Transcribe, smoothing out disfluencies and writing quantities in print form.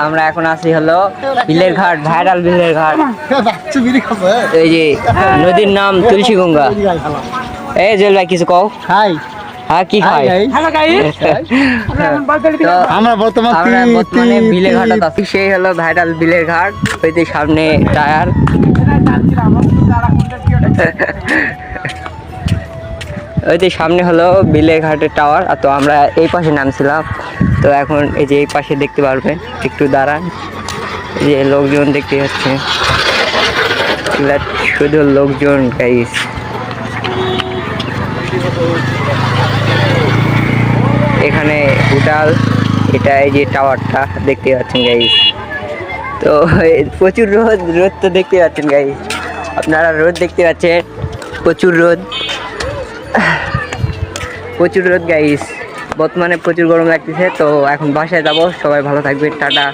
আমরা এখন আছি হলো বিলের ঘাট, ভাইরাল বিলের ঘাট। এই যে নদীর নাম তুলসী গঙ্গা। এই জল ভাই কিছু কও। খাই হ্যাঁ কি খাই? আমরা বর্তমানে বিলের ঘাট আছি। সেই হলো ভাইরাল বিলের ঘাট। ওই যে সামনে টায়ার। ওই যে সামনে হলো বিলের ঘাটের টাওয়ার। তো আমরা এই পাশে নামছিলাম। তো এখন এই যে এই পাশে দেখতে পারবেন, একটু দাঁড়ান। এই যে লোকজন দেখতে যাচ্ছে, শুধু লোকজন গাইস। এখানে উটাল, এটা এই যে টাওয়ারটা দেখতে পাচ্ছেন গাইস। তো প্রচুর রোদ তো দেখতে পাচ্ছেন গাইস, আপনারা রোদ দেখতে পাচ্ছেন, প্রচুর রোদ গাইস। বর্তমানে প্রচুর গরম লাগতেছে। তো এখন বাসায় যাব, সবাই ভালো থাকবেন, টাটা।